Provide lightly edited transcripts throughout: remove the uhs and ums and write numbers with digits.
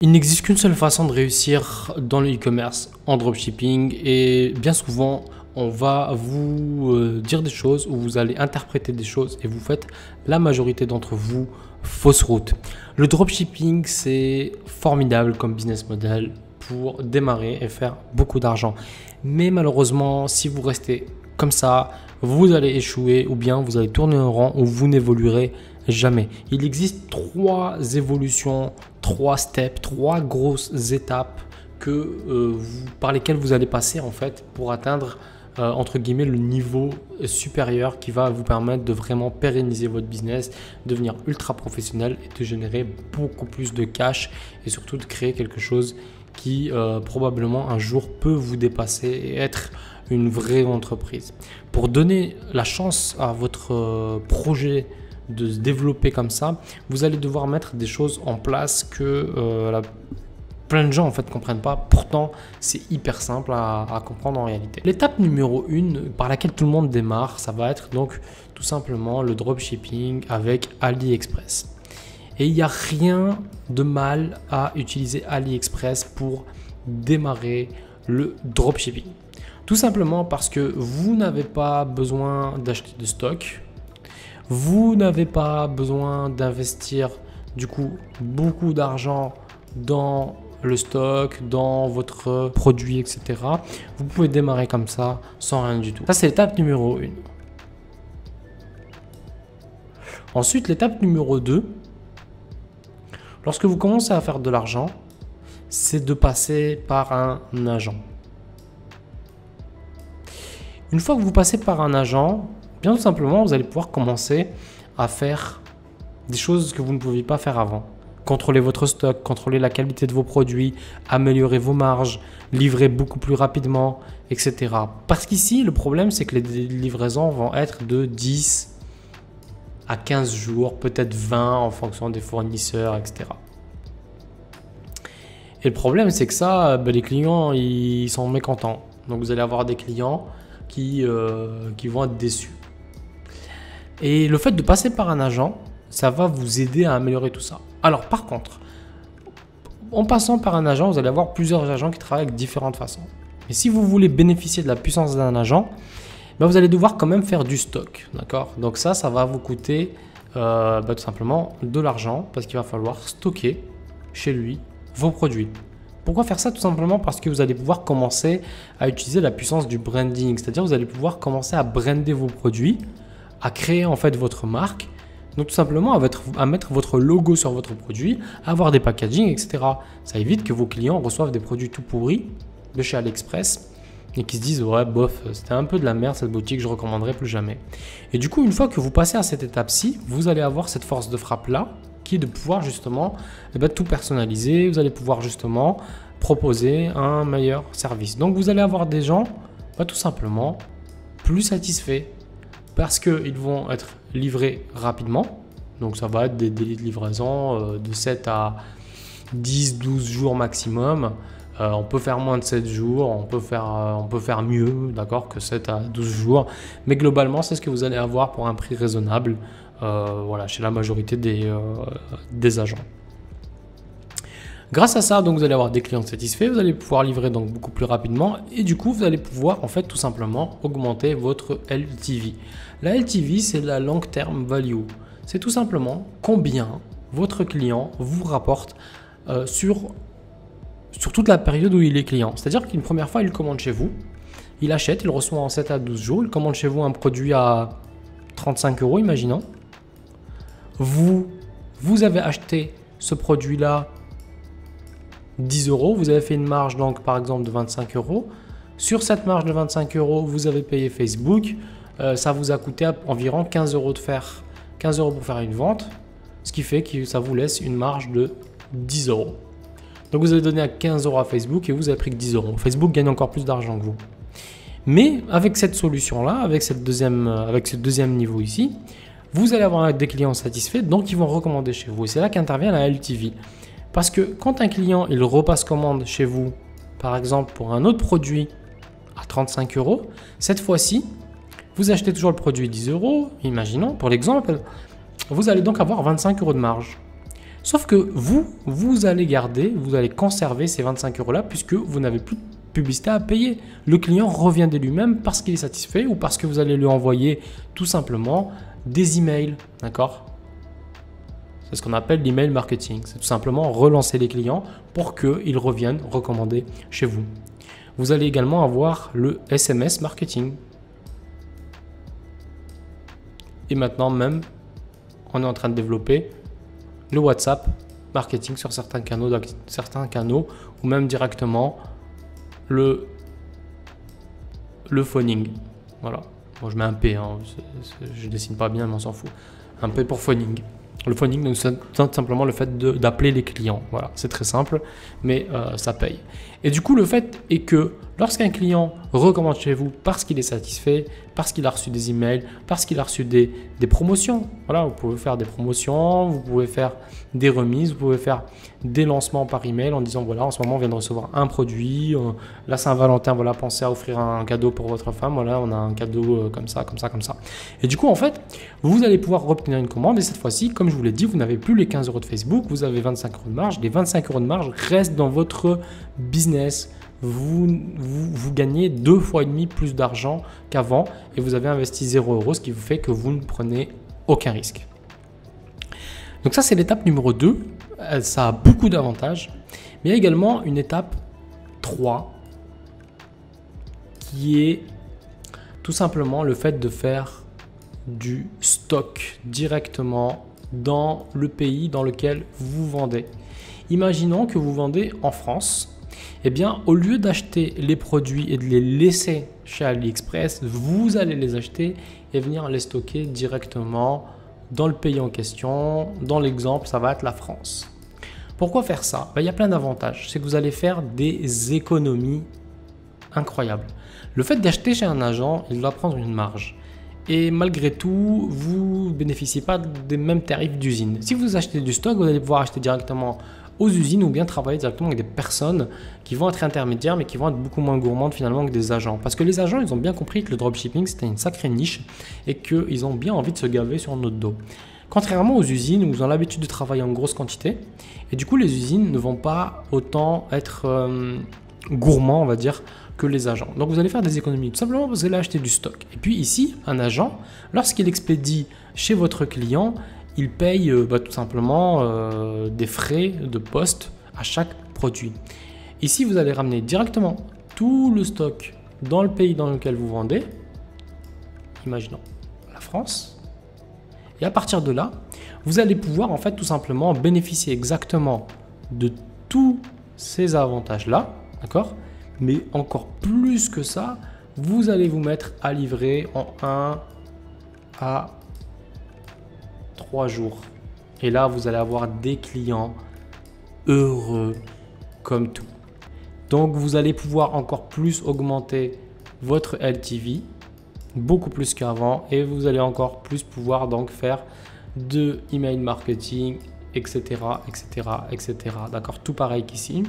Il n'existe qu'une seule façon de réussir dans le e-commerce en dropshipping et bien souvent on va vous dire des choses ou vous allez interpréter des choses et vous faites la majorité d'entre vous fausse route. Le dropshipping c'est formidable comme business model pour démarrer et faire beaucoup d'argent. Mais malheureusement si vous restez comme ça, vous allez échouer ou bien vous allez tourner en rond ou vous n'évoluerez jamais. Il existe trois évolutions, trois steps, trois grosses étapes par lesquelles vous allez passer en fait pour atteindre entre guillemets le niveau supérieur qui va vous permettre de vraiment pérenniser votre business, devenir ultra professionnel et de générer beaucoup plus de cash et surtout de créer quelque chose qui probablement un jour peut vous dépasser et être une vraie entreprise. Pour donner la chance à votre projet de se développer comme ça, vous allez devoir mettre des choses en place que plein de gens en fait comprennent pas. Pourtant, c'est hyper simple à comprendre en réalité. L'étape numéro 1 par laquelle tout le monde démarre, ça va être donc tout simplement le dropshipping avec AliExpress. Et il n'y a rien de mal à utiliser AliExpress pour démarrer le dropshipping. Tout simplement parce que vous n'avez pas besoin d'acheter de stock. Vous n'avez pas besoin d'investir du coup beaucoup d'argent dans le stock, dans votre produit, etc. Vous pouvez démarrer comme ça sans rien du tout. Ça, c'est l'étape numéro 1. Ensuite, l'étape numéro 2, lorsque vous commencez à faire de l'argent, c'est de passer par un agent. Une fois que vous passez par un agent, bien tout simplement, vous allez pouvoir commencer à faire des choses que vous ne pouviez pas faire avant. Contrôler votre stock, contrôler la qualité de vos produits, améliorer vos marges, livrer beaucoup plus rapidement, etc. Parce qu'ici, le problème, c'est que les livraisons vont être de 10 à 15 jours, peut-être 20 en fonction des fournisseurs, etc. Et le problème, c'est que ça, les clients, ils sont mécontents. Donc, vous allez avoir des clients qui vont être déçus. Et le fait de passer par un agent, ça va vous aider à améliorer tout ça. Alors par contre, en passant par un agent, vous allez avoir plusieurs agents qui travaillent avec différentes façons. Mais si vous voulez bénéficier de la puissance d'un agent, vous allez devoir quand même faire du stock. D'accord ? Donc ça va vous coûter tout simplement de l'argent parce qu'il va falloir stocker chez lui vos produits. Pourquoi faire ça? Tout simplement parce que vous allez pouvoir commencer à utiliser la puissance du branding. C'est-à-dire vous allez pouvoir commencer à brander vos produits, à créer en fait votre marque. Donc tout simplement à mettre votre logo sur votre produit, à avoir des packaging, etc. Ça évite que vos clients reçoivent des produits tout pourris de chez AliExpress et qui se disent ouais bof, c'était un peu de la merde cette boutique, je ne recommanderai plus jamais. Et du coup, une fois que vous passez à cette étape-ci, vous allez avoir cette force de frappe là qui est de pouvoir justement tout personnaliser. Vous allez pouvoir justement proposer un meilleur service. Donc vous allez avoir des gens tout simplement plus satisfaits parce qu'ils vont être livrés rapidement. Donc ça va être des délais de livraison de 7 à 10-12 jours maximum. On peut faire moins de 7 jours, on peut faire mieux, d'accord, que 7 à 12 jours. Mais globalement, c'est ce que vous allez avoir pour un prix raisonnable voilà, chez la majorité des agents. Grâce à ça, donc, vous allez avoir des clients satisfaits, vous allez pouvoir livrer donc beaucoup plus rapidement et du coup, vous allez pouvoir en fait tout simplement augmenter votre LTV. La LTV, c'est la long term value. C'est tout simplement combien votre client vous rapporte sur toute la période où il est client. C'est-à-dire qu'une première fois, il commande chez vous, il achète, il reçoit en 7 à 12 jours, il commande chez vous un produit à 35 €, imaginons. Vous avez acheté ce produit-là 10 €, vous avez fait une marge donc par exemple de 25 €. Sur cette marge de 25 €, vous avez payé Facebook. Ça vous a coûté environ 15 € pour faire une vente, ce qui fait que ça vous laisse une marge de 10 €. Donc vous avez donné à 15 € à Facebook et vous avez pris que 10 €. Facebook gagne encore plus d'argent que vous. Mais avec cette solution-là, avec ce deuxième niveau ici, vous allez avoir des clients satisfaits, donc ils vont recommander chez vous. Et c'est là qu'intervient la LTV. Parce que quand un client il repasse commande chez vous, par exemple pour un autre produit à 35 €, cette fois-ci, vous achetez toujours le produit 10 €, imaginons pour l'exemple, vous allez donc avoir 25 € de marge. Sauf que vous allez garder, vous allez conserver ces 25 € là puisque vous n'avez plus de publicité à payer. Le client revient de lui-même parce qu'il est satisfait ou parce que vous allez lui envoyer tout simplement des emails, d'accord? C'est ce qu'on appelle l'email marketing. C'est tout simplement relancer les clients pour qu'ils reviennent recommander chez vous. Vous allez également avoir le SMS marketing. Et maintenant même, on est en train de développer le WhatsApp marketing sur certains canaux ou même directement le phoning. Voilà. Bon, je mets un P, hein. Je dessine pas bien, mais on s'en fout. Un P pour phoning. Le phoning, c'est tout simplement le fait d'appeler les clients. Voilà, c'est très simple, mais ça paye. Et du coup, le fait est que lorsqu'un client recommande chez vous parce qu'il est satisfait, parce qu'il a reçu des emails, parce qu'il a reçu des promotions. Voilà, vous pouvez faire des promotions, vous pouvez faire des remises, vous pouvez faire des lancements par email en disant voilà, en ce moment on vient de recevoir un produit, la Saint-Valentin, voilà, pensez à offrir un cadeau pour votre femme, voilà, on a un cadeau comme ça, comme ça, comme ça. Et du coup, en fait, vous allez pouvoir obtenir une commande et cette fois-ci, comme je vous l'ai dit, vous n'avez plus les 15 € de Facebook, vous avez 25 € de marge. Les 25 € de marge restent dans votre business. Vous gagnez 2,5 fois plus d'argent qu'avant et vous avez investi 0 €, ce qui vous fait que vous ne prenez aucun risque. Donc ça, c'est l'étape numéro 2. Ça a beaucoup d'avantages. Mais il y a également une étape 3 qui est tout simplement le fait de faire du stock directement dans le pays dans lequel vous vendez. Imaginons que vous vendez en France. Eh bien, au lieu d'acheter les produits et de les laisser chez AliExpress, vous allez les acheter et venir les stocker directement dans le pays en question. Dans l'exemple, ça va être la France. Pourquoi faire ça? Il y a plein d'avantages. C'est que vous allez faire des économies incroyables. Le fait d'acheter chez un agent, il doit prendre une marge. Et malgré tout, vous ne bénéficiez pas des mêmes tarifs d'usine. Si vous achetez du stock, vous allez pouvoir acheter directement aux usines ou bien travailler directement avec des personnes qui vont être intermédiaires mais qui vont être beaucoup moins gourmandes finalement que des agents. Parce que les agents, ils ont bien compris que le dropshipping, c'était une sacrée niche et qu'ils ont bien envie de se gaver sur notre dos. Contrairement aux usines où ils ont l'habitude de travailler en grosse quantité et du coup, les usines ne vont pas autant être gourmands, on va dire, que les agents. Donc, vous allez faire des économies tout simplement parce que vous allez acheter du stock. Et puis ici, un agent, lorsqu'il expédie chez votre client, il paye tout simplement des frais de poste à chaque produit. Ici, vous allez ramener directement tout le stock dans le pays dans lequel vous vendez, imaginons la France, et à partir de là, vous allez pouvoir en fait tout simplement bénéficier exactement de tous ces avantages-là, d'accord? Mais encore plus que ça, vous allez vous mettre à livrer en 1 à 3 jours. Et là, vous allez avoir des clients heureux comme tout. Donc, vous allez pouvoir encore plus augmenter votre LTV, beaucoup plus qu'avant, et vous allez encore plus pouvoir donc faire de email marketing, etc., etc., etc. D'accord, tout pareil qu'ici.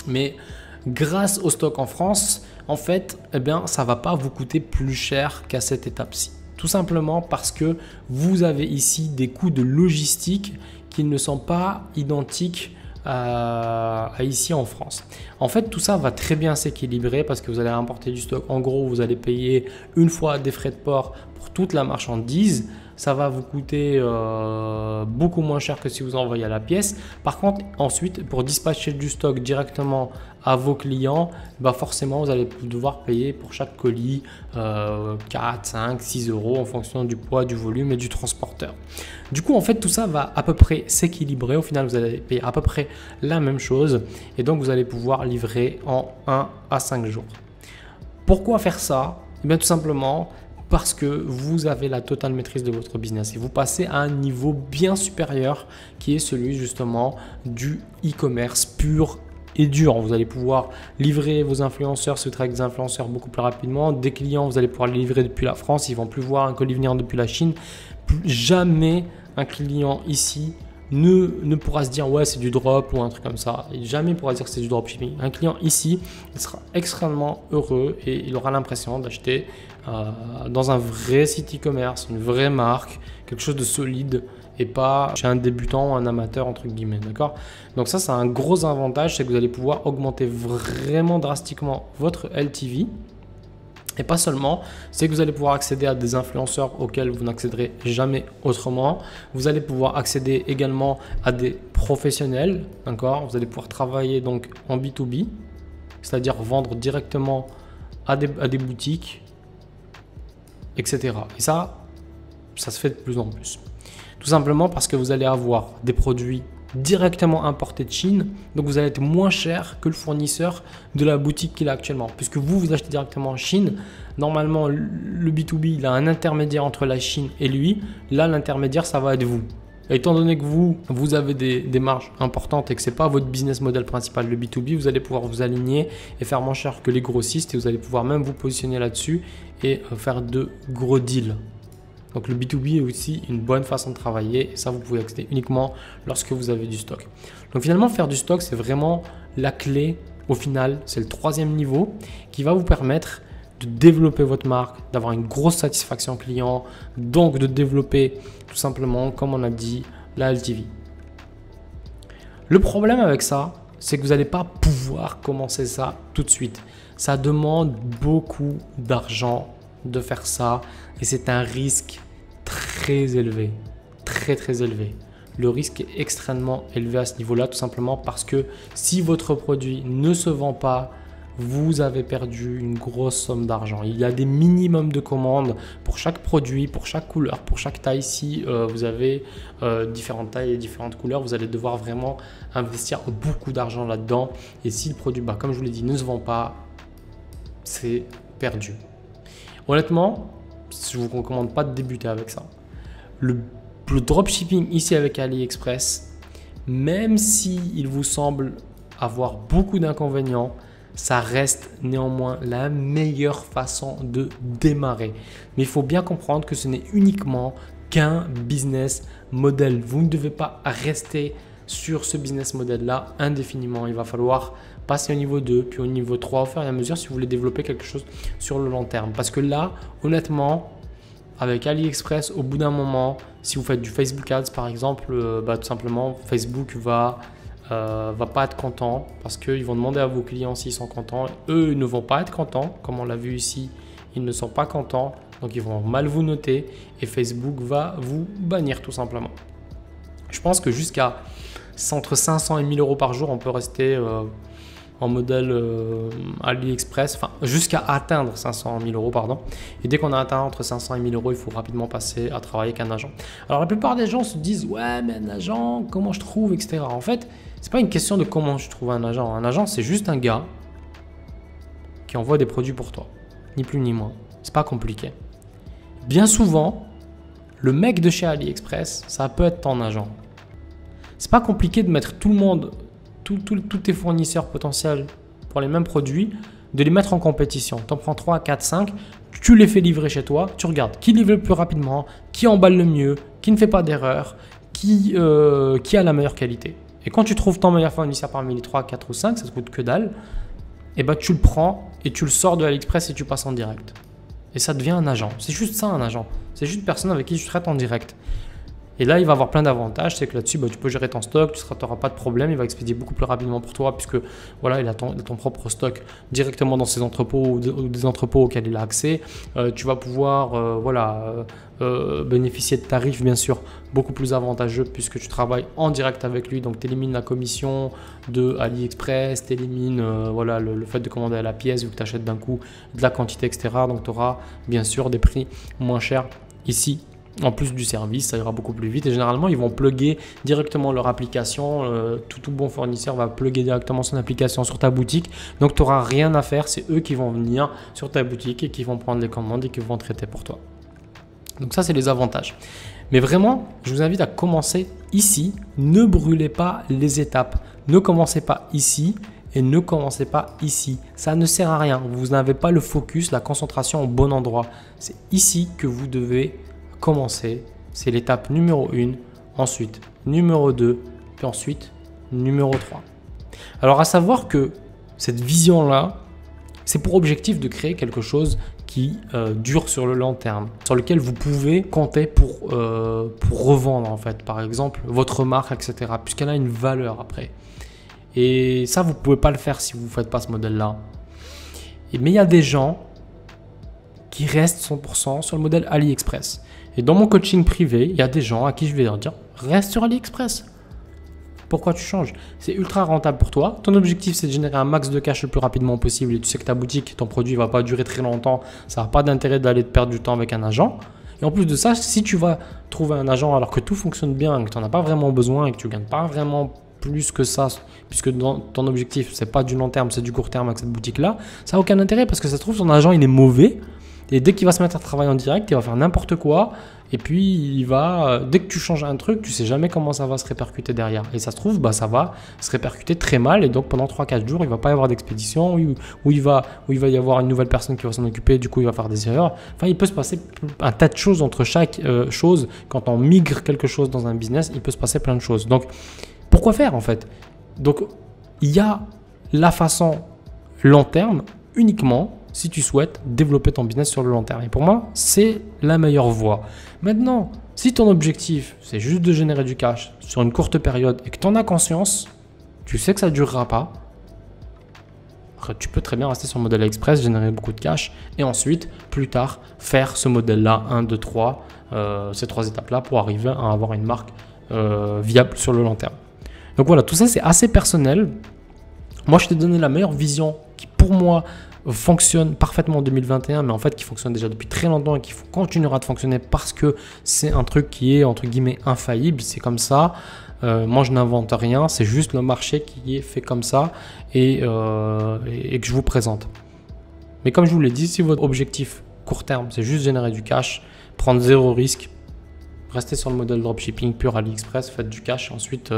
Mais grâce au stock en France, en fait, eh bien, ça ne va pas vous coûter plus cher qu'à cette étape-ci. Tout simplement parce que vous avez ici des coûts de logistique qui ne sont pas identiques à ici en France. En fait, tout ça va très bien s'équilibrer parce que vous allez importer du stock. En gros, vous allez payer une fois des frais de port pour toute la marchandise. Ça va vous coûter beaucoup moins cher que si vous envoyez à la pièce. Par contre, ensuite, pour dispatcher du stock directement à vos clients, forcément, vous allez devoir payer pour chaque colis 4, 5, 6 € en fonction du poids, du volume et du transporteur. Du coup, en fait, tout ça va à peu près s'équilibrer. Au final, vous allez payer à peu près la même chose et donc vous allez pouvoir livrer en 1 à 5 jours. Pourquoi faire ça? Eh bien, tout simplement parce que vous avez la totale maîtrise de votre business et vous passez à un niveau bien supérieur qui est celui justement du e-commerce pur et dur. Vous allez pouvoir livrer vos influenceurs, se traiter avec des influenceurs beaucoup plus rapidement. Des clients, vous allez pouvoir les livrer depuis la France. Ils ne vont plus voir un colis venir depuis la Chine. Jamais un client ici ne pourra se dire ouais c'est du drop ou un truc comme ça. Et jamais il pourra dire que c'est du dropshipping. Un client ici, il sera extrêmement heureux et il aura l'impression d'acheter dans un vrai site e-commerce, une vraie marque, quelque chose de solide et pas chez un débutant ou un amateur entre guillemets, d'accord? Donc ça, c'est un gros avantage, c'est que vous allez pouvoir augmenter vraiment drastiquement votre LTV. Et pas seulement, c'est que vous allez pouvoir accéder à des influenceurs auxquels vous n'accéderez jamais autrement. Vous allez pouvoir accéder également à des professionnels, d'accord? Vous allez pouvoir travailler donc en B2B, c'est-à-dire vendre directement à des boutiques, etc. Et ça se fait de plus en plus. Tout simplement parce que vous allez avoir des produits directement importés de Chine, donc vous allez être moins cher que le fournisseur de la boutique qu'il a actuellement. Puisque vous achetez directement en Chine, normalement le B2B il a un intermédiaire entre la Chine et lui, là l'intermédiaire ça va être vous. Et étant donné que vous avez des marges importantes et que ce n'est pas votre business model principal, le B2B, vous allez pouvoir vous aligner et faire moins cher que les grossistes et vous allez pouvoir même vous positionner là-dessus et faire de gros deals. Donc le B2B est aussi une bonne façon de travailler et ça vous pouvez accéder uniquement lorsque vous avez du stock. Donc finalement faire du stock c'est vraiment la clé au final, c'est le 3e niveau qui va vous permettre de développer votre marque, d'avoir une grosse satisfaction client, donc de développer tout simplement comme on a dit la LTV. Le problème avec ça c'est que vous n'allez pas pouvoir commencer ça tout de suite. Ça demande beaucoup d'argent de faire ça et c'est un risque très élevé, très élevé. Le risque est extrêmement élevé à ce niveau-là tout simplement parce que si votre produit ne se vend pas, vous avez perdu une grosse somme d'argent. Il y a des minimums de commandes pour chaque produit, pour chaque couleur, pour chaque taille. Si vous avez différentes tailles et différentes couleurs, vous allez devoir vraiment investir beaucoup d'argent là-dedans. Et si le produit, comme je vous l'ai dit, ne se vend pas, c'est perdu. Honnêtement, je ne vous recommande pas de débuter avec ça. Le dropshipping ici avec AliExpress, même s'il vous semble avoir beaucoup d'inconvénients, ça reste néanmoins la meilleure façon de démarrer. Mais il faut bien comprendre que ce n'est uniquement qu'un business model. Vous ne devez pas rester sur ce business model-là indéfiniment. Il va falloir passer au niveau 2, puis au niveau 3 au fur et à mesure si vous voulez développer quelque chose sur le long terme. Parce que là, honnêtement, avec AliExpress, au bout d'un moment, si vous faites du Facebook Ads par exemple, tout simplement, Facebook va pas être content parce qu'ils vont demander à vos clients s'ils sont contents. Eux ne vont pas être contents, comme on l'a vu ici, ils ne sont pas contents, donc ils vont mal vous noter et Facebook va vous bannir tout simplement. Je pense que jusqu'à entre 500 et 1000 euros par jour, on peut rester en modèle AliExpress, enfin jusqu'à atteindre 500 000 euros, pardon. Et dès qu'on a atteint entre 500 et 1000 euros, il faut rapidement passer à travailler avec un agent. Alors la plupart des gens se disent ouais mais un agent, comment je trouve, etc. En fait, c'est pas une question de comment je trouve un agent. Un agent, c'est juste un gars qui envoie des produits pour toi, ni plus ni moins. C'est pas compliqué. Bien souvent, le mec de chez AliExpress, ça peut être ton agent. C'est pas compliqué de mettre tout le monde, tous tes fournisseurs potentiels pour les mêmes produits, de les mettre en compétition. Tu en prends 3, 4, 5, tu les fais livrer chez toi, tu regardes qui livre le plus rapidement, qui emballe le mieux, qui ne fait pas d'erreur, qui a la meilleure qualité. Et quand tu trouves ton meilleur fournisseur parmi les 3, 4 ou 5, ça ne te coûte que dalle, et tu le prends et tu le sors de AliExpress et tu passes en direct. Et ça devient un agent. C'est juste ça un agent. C'est juste une personne avec qui tu traites en direct. Et là, il va avoir plein d'avantages. C'est que là-dessus, tu peux gérer ton stock, tu n'auras pas de problème. Il va expédier beaucoup plus rapidement pour toi puisque voilà, il a ton propre stock directement dans ses entrepôts ou des entrepôts auxquels il a accès. Tu vas pouvoir bénéficier de tarifs, bien sûr, beaucoup plus avantageux puisque tu travailles en direct avec lui. Donc, tu élimines la commission de AliExpress, tu élimines le fait de commander à la pièce vu que tu achètes d'un coup de la quantité, etc. Donc, tu auras bien sûr des prix moins chers ici. En plus du service, ça ira beaucoup plus vite et généralement ils vont plugger directement leur application. Tout bon fournisseur va plugger directement son application sur ta boutique. Donc tu n'auras rien à faire, c'est eux qui vont venir sur ta boutique et qui vont prendre les commandes et qui vont traiter pour toi. Donc ça c'est les avantages. Mais vraiment, je vous invite à commencer ici. Ne brûlez pas les étapes. Ne commencez pas ici et ne commencez pas ici. Ça ne sert à rien. Vous n'avez pas le focus, la concentration au bon endroit. C'est ici que vous devez commencer, c'est l'étape numéro 1, ensuite numéro 2, puis ensuite numéro 3. Alors à savoir que cette vision-là, c'est pour objectif de créer quelque chose qui dure sur le long terme, sur lequel vous pouvez compter pour revendre en fait, par exemple votre marque, etc. Puisqu'elle a une valeur après. Et ça, vous ne pouvez pas le faire si vous ne faites pas ce modèle-là. Mais il y a des gens qui restent 100% sur le modèle AliExpress. Et dans mon coaching privé, il y a des gens à qui je vais leur dire « Reste sur AliExpress ». Pourquoi tu changes? C'est ultra rentable pour toi. Ton objectif, c'est de générer un max de cash le plus rapidement possible. Et tu sais que ta boutique, ton produit ne va pas durer très longtemps. Ça n'a pas d'intérêt d'aller te perdre du temps avec un agent. Et en plus de ça, si tu vas trouver un agent alors que tout fonctionne bien, que tu n'en as pas vraiment besoin et que tu ne gagnes pas vraiment plus que ça, puisque ton objectif, ce n'est pas du long terme, c'est du court terme avec cette boutique-là, ça n'a aucun intérêt parce que ça se trouve, ton agent, il est mauvais. Et dès qu'il va se mettre à travailler en direct, il va faire n'importe quoi. Et puis, dès que tu changes un truc, tu ne sais jamais comment ça va se répercuter derrière. Et ça se trouve, ça va se répercuter très mal. Et donc, pendant 3-4 jours, il ne va pas y avoir d'expédition, où il va y avoir une nouvelle personne qui va s'en occuper. Du coup, il va faire des erreurs. Enfin, il peut se passer un tas de choses entre chaque chose. Quand on migre quelque chose dans un business, il peut se passer plein de choses. Donc, pourquoi faire en fait? Donc, il y a la façon long terme uniquement si tu souhaites développer ton business sur le long terme. Et pour moi, c'est la meilleure voie. Maintenant, si ton objectif, c'est juste de générer du cash sur une courte période et que tu en as conscience, tu sais que ça ne durera pas, tu peux très bien rester sur le modèle Express, générer beaucoup de cash et ensuite, plus tard, faire ce modèle-là, 1, 2, 3, ces 3 étapes-là pour arriver à avoir une marque viable sur le long terme. Donc voilà, tout ça, c'est assez personnel. Moi, je t'ai donné la meilleure vision qui, pour moi, fonctionne parfaitement en 2021, mais en fait qui fonctionne déjà depuis très longtemps et qui continuera de fonctionner parce que c'est un truc qui est entre guillemets infaillible, c'est comme ça. Moi je n'invente rien, c'est juste le marché qui est fait comme ça et que je vous présente. Mais comme je vous l'ai dit, si votre objectif court terme c'est juste générer du cash, prendre 0 risque, restez sur le modèle dropshipping pur AliExpress, faites du cash, ensuite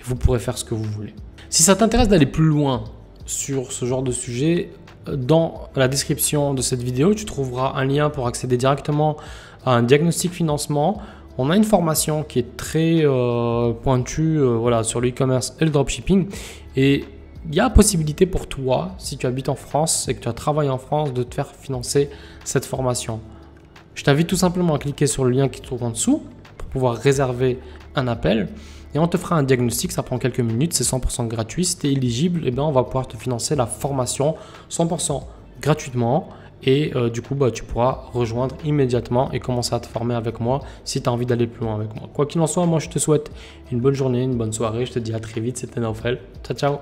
vous pourrez faire ce que vous voulez. Si ça t'intéresse d'aller plus loin sur ce genre de sujet, dans la description de cette vidéo, tu trouveras un lien pour accéder directement à un diagnostic financement. On a une formation qui est très pointue sur le e-commerce et le dropshipping. Et il y a possibilité pour toi, si tu habites en France et que tu as travaillé en France, de te faire financer cette formation. Je t'invite tout simplement à cliquer sur le lien qui se trouve en dessous pour pouvoir réserver un appel. Et on te fera un diagnostic, ça prend quelques minutes, c'est 100% gratuit. Si tu es éligible, on va pouvoir te financer la formation 100% gratuitement. Et du coup, tu pourras rejoindre immédiatement et commencer à te former avec moi si tu as envie d'aller plus loin avec moi. Quoi qu'il en soit, moi je te souhaite une bonne journée, une bonne soirée. Je te dis à très vite, c'était Naufel. Ciao, ciao.